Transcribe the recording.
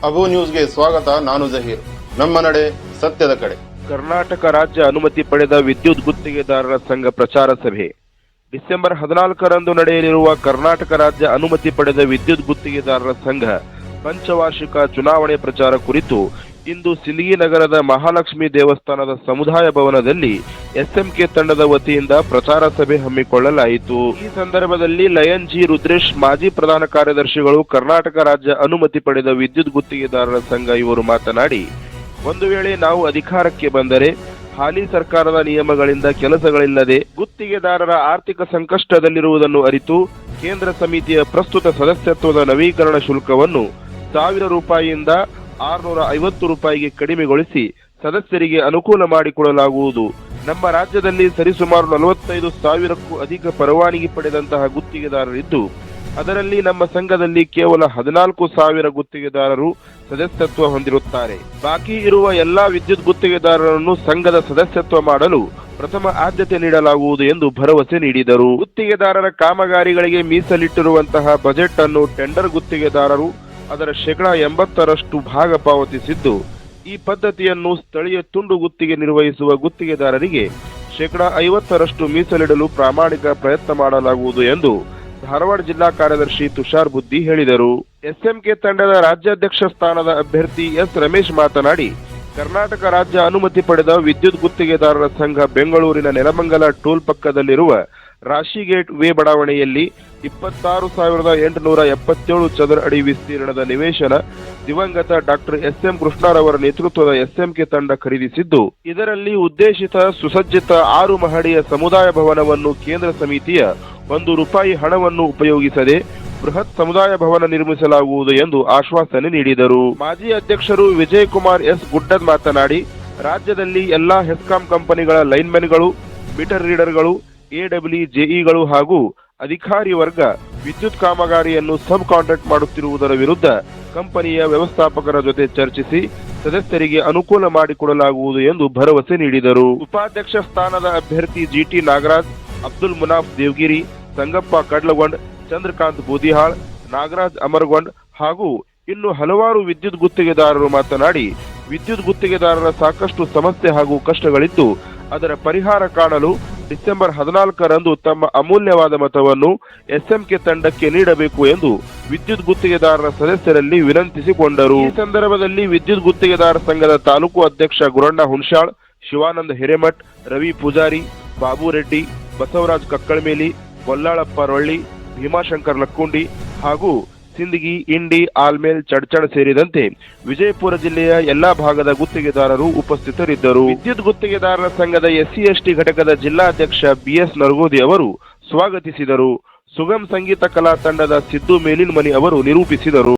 ಅಬು ನ್ಯೂಸ್ಗೆ ಸ್ವಾಗತ. ನಾನು ಜಹೀರ್. ನಮ್ಮ ನಡೆ ಸತ್ಯದ ಕಡೆ. ಕರ್ನಾಟಕ ರಾಜ್ಯ ಅನುಮತಿ ಪಡೆದ ವಿದ್ಯುತ್ ಗುತ್ತಿಗೆದಾರರ ಸಂಘ ಪ್ರಚಾರ ಸಭೆ ಡಿಸೆಂಬರ್ 14ರಂದು ನಡೆಯಲಿರುವ ಕರ್ನಾಟಕ ರಾಜ್ಯ ಅನುಮತಿ ಪಡೆದ ವಿದ್ಯುತ್ ಗುತ್ತಿಗೆದಾರರ ಸಂಘ ಪಂಚವಾರ್ಷಿಕ ಚುನಾವಣೆ ಪ್ರಚಾರ ಕುರಿತು ಇಂದು ಸಿಂದಗಿ ನಗರದ ಮಹಾಲಕ್ಷ್ಮಿ ದೇವಸ್ಥಾನದ ಸಮುದಾಯ ಭವನದಲ್ಲಿ ಎಸ್ಎಂಕೆ ತಂಡದ ವತಿಯಿಂದ ಪ್ರಚಾರ ಸಭೆ ಹಮ್ಮಿಕೊಳ್ಳಲಾಯಿತು. ಈ ಸಂದರ್ಭದಲ್ಲಿ ಲಯನ್ ಜಿ ರುದ್ರೇಶ್, ಮಾಜಿ ಪ್ರಧಾನ ಕಾರ್ಯದರ್ಶಿಗಳು, ಕರ್ನಾಟಕ ರಾಜ್ಯ ಅನುಮತಿ ಪಡೆದ ವಿದ್ಯುತ್ ಗುತ್ತಿಗೆದಾರರ ಸಂಘ ಇವರು ಮಾತನಾಡಿ, ಒಂದು ವೇಳೆ ನಾವು ಅಧಿಕಾರಕ್ಕೆ ಬಂದರೆ ಹಾಲಿ ಸರ್ಕಾರದ ನಿಯಮಗಳಿಂದ ಕೆಲಸಗಳಿಲ್ಲದೆ ಗುತ್ತಿಗೆದಾರರ ಆರ್ಥಿಕ ಸಂಕಷ್ಟದಲ್ಲಿರುವುದನ್ನು ಅರಿತು ಕೇಂದ್ರ ಸಮಿತಿಯ ಪ್ರಸ್ತುತ ಸದಸ್ಯತ್ವದ ನವೀಕರಣ ಶುಲ್ಕವನ್ನು 1000 ರೂಪಾಯಿಯಿಂದ 650 ರೂಪಾಯಿಗೆ ಕಡಿಮೆಗೊಳಿಸಿ ಸದಸ್ಯರಿಗೆ ಅನುಕೂಲ ಮಾಡಿಕೊಡಲಾಗುವುದು. ನಮ್ಮ ರಾಜ್ಯದಲ್ಲಿ ಸರಿಸುಮಾರು 45,000ಕ್ಕೂ ಅಧಿಕ ಪರವಾನಗಿ ಪಡೆದಂತಹ ಗುತ್ತಿಗೆದಾರರಿದ್ದು, ಅದರಲ್ಲಿ ನಮ್ಮ ಸಂಘದಲ್ಲಿ ಕೇವಲ 14,000 ಗುತ್ತಿಗೆದಾರರು ಸದಸ್ಯತ್ವ ಹೊಂದಿರುತ್ತಾರೆ. ಬಾಕಿ ಇರುವ ಎಲ್ಲಾ ವಿದ್ಯುತ್ ಗುತ್ತಿಗೆದಾರರನ್ನು ಸಂಘದ ಸದಸ್ಯತ್ವ ಮಾಡಲು ಪ್ರಥಮ ಆದ್ಯತೆ ನೀಡಲಾಗುವುದು ಎಂದು ಭರವಸೆ ನೀಡಿದರು. ಗುತ್ತಿಗೆದಾರರ ಕಾಮಗಾರಿಗಳಿಗೆ ಮೀಸಲಿಟ್ಟಿರುವಂತಹ ಬಜೆಟ್ ಅನ್ನು ಟೆಂಡರ್ ಗುತ್ತಿಗೆದಾರರು ಅದರ 80% ಭಾಗ ಪಾವತಿಸಿದ್ದು, ಈ ಪದ್ಧತಿಯನ್ನು ಸ್ಥಳೀಯ ತುಂಡು ಗುತ್ತಿಗೆ ನಿರ್ವಹಿಸುವ ಗುತ್ತಿಗೆದಾರರಿಗೆ 50% ಮೀಸಲಿಡಲು ಪ್ರಾಮಾಣಿಕ ಪ್ರಯತ್ನ ಮಾಡಲಾಗುವುದು ಎಂದು ಧಾರವಾಡ ಜಿಲ್ಲಾ ಕಾರ್ಯದರ್ಶಿ ತುಷಾರ್ ಬುದ್ದಿ ಹೇಳಿದರು. ಎಸ್ಎಂಕೆ ತಂಡದ ರಾಜ್ಯಾಧ್ಯಕ್ಷ ಸ್ಥಾನದ ಅಭ್ಯರ್ಥಿ ಎಸ್ ರಮೇಶ್ ಮಾತನಾಡಿ, ಕರ್ನಾಟಕ ರಾಜ್ಯ ಅನುಮತಿ ಪಡೆದ ವಿದ್ಯುತ್ ಗುತ್ತಿಗೆದಾರರ ಸಂಘ ಬೆಂಗಳೂರಿನ ನೆಲಮಂಗಲ ಟೋಲ್ ಪಕ್ಕದಲ್ಲಿರುವ ರಾಶಿಗೇಟ್ ವೇ ಬಡಾವಣೆಯಲ್ಲಿ 26,877 ಚದರ ಅಡಿ ವಿಸ್ತೀರ್ಣದ ನಿವೇಶನ ದಿವಂಗತ ಡಾಕ್ಟರ್ ಎಸ್ಎಂ ಕೃಷ್ಣರವರ ನೇತೃತ್ವದ ಎಸ್ಎಂಕೆ ತಂಡ ಖರೀದಿಸಿದ್ದು, ಇದರಲ್ಲಿ ಉದ್ದೇಶಿತ ಸುಸಜ್ಜಿತ 6 ಮಹಡಿಯ ಸಮುದಾಯ ಭವನವನ್ನು ಕೇಂದ್ರ ಸಮಿತಿಯ ₹1 ಹಣವನ್ನು ಉಪಯೋಗಿಸದೆ ಬೃಹತ್ ಸಮುದಾಯ ಭವನ ನಿರ್ಮಿಸಲಾಗುವುದು ಎಂದು ಆಶ್ವಾಸನೆ ನೀಡಿದರು. ಮಾಜಿ ಅಧ್ಯಕ್ಷರು ವಿಜಯಕುಮಾರ್ ಎಸ್ ಗುಡ್ಡದ್ ಮಾತನಾಡಿ, ರಾಜ್ಯದಲ್ಲಿ ಎಲ್ಲಾ ಹೆಸ್ಕಾಂ ಕಂಪನಿಗಳ ಲೈನ್ಮೆನ್ಗಳು, ಮೀಟರ್ ರೀಡರ್ಗಳು, AWJEಗಳು ಹಾಗೂ ಅಧಿಕಾರಿ ವರ್ಗ ವಿದ್ಯುತ್ ಕಾಮಗಾರಿಯನ್ನು ಸಬ್ ಕಾಂಟ್ರಾಕ್ಟ್ ಮಾಡುತ್ತಿರುವುದರ ವಿರುದ್ಧ ಕಂಪನಿಯ ವ್ಯವಸ್ಥಾಪಕರ ಜೊತೆ ಚರ್ಚಿಸಿ ಸದಸ್ಯರಿಗೆ ಅನುಕೂಲ ಮಾಡಿಕೊಡಲಾಗುವುದು ಎಂದು ಭರವಸೆ ನೀಡಿದರು. ಉಪಾಧ್ಯಕ್ಷ ಸ್ಥಾನದ ಅಭ್ಯರ್ಥಿ GT ನಾಗರಾಜ್, ಅಬ್ದುಲ್ ಮುನಾಫ್ ದೇವಗಿರಿ, ಸಂಗಪ್ಪ ಕಡ್ಲಗೊಂಡ್, ಚಂದ್ರಕಾಂತ್ ಬೂದಿಹಾಳ್, ನಾಗರಾಜ್ ಅಮರಗೊಂಡ್ ಹಾಗೂ ಇನ್ನು ಹಲವಾರು ವಿದ್ಯುತ್ ಗುತ್ತಿಗೆದಾರರು ಮಾತನಾಡಿ, ವಿದ್ಯುತ್ ಗುತ್ತಿಗೆದಾರರ ಸಾಕಷ್ಟು ಸಮಸ್ಯೆ ಹಾಗೂ ಕಷ್ಟಗಳಿದ್ದು, ಅದರ ಪರಿಹಾರ ಕಾಣಲು ಡಿಸೆಂಬರ್ 14ರಂದು ತಮ್ಮ ಅಮೂಲ್ಯವಾದ ಮತವನ್ನು ಎಸ್ಎಂಕೆ ತಂಡಕ್ಕೆ ನೀಡಬೇಕು ಎಂದು ವಿದ್ಯುತ್ ಗುತ್ತಿಗೆದಾರರ ಸದಸ್ಯರಲ್ಲಿ ವಿನಂತಿಸಿಕೊಂಡರು. ಈ ಸಂದರ್ಭದಲ್ಲಿ ವಿದ್ಯುತ್ ಗುತ್ತಿಗೆದಾರ ಸಂಘದ ತಾಲೂಕು ಅಧ್ಯಕ್ಷ ಗುರಣ್ಣ ಹುಣಸಾಳ್, ಶಿವಾನಂದ ಹಿರೇಮಠ್, ರವಿ ಪೂಜಾರಿ, ಬಾಬು ರೆಡ್ಡಿ, ಬಸವರಾಜ್ ಕಕ್ಕಳಮೇಲಿ, ಗೊಲ್ಲಾಳಪ್ಪ ರೊಳ್ಳಿ, ಭೀಮಾಶಂಕರ್ ಲಕ್ಕುಂಡಿ ಹಾಗೂ ಸಿಂದಗಿ, ಇಂಡಿ, ಆಲ್ಮೇಲ್, ಚಡ್ಚಣ್ ಸೇರಿದಂತೆ ವಿಜಯಪುರ ಜಿಲ್ಲೆಯ ಎಲ್ಲಾ ಭಾಗದ ಗುತ್ತಿಗೆದಾರರು ಉಪಸ್ಥಿತರಿದ್ದರು. ವಿದ್ಯುತ್ ಗುತ್ತಿಗೆದಾರರ ಸಂಘದ SC/ST ಘಟಕದ ಜಿಲ್ಲಾಧ್ಯಕ್ಷ BS ನರಗೋದಿ ಅವರು ಸ್ವಾಗತಿಸಿದರು. ಸುಗಮ್ ಸಂಗೀತ ಕಲಾ ತಂಡದ ಸಿದ್ದು ಮೇಲಿನಮನಿ ಅವರು ನಿರೂಪಿಸಿದರು.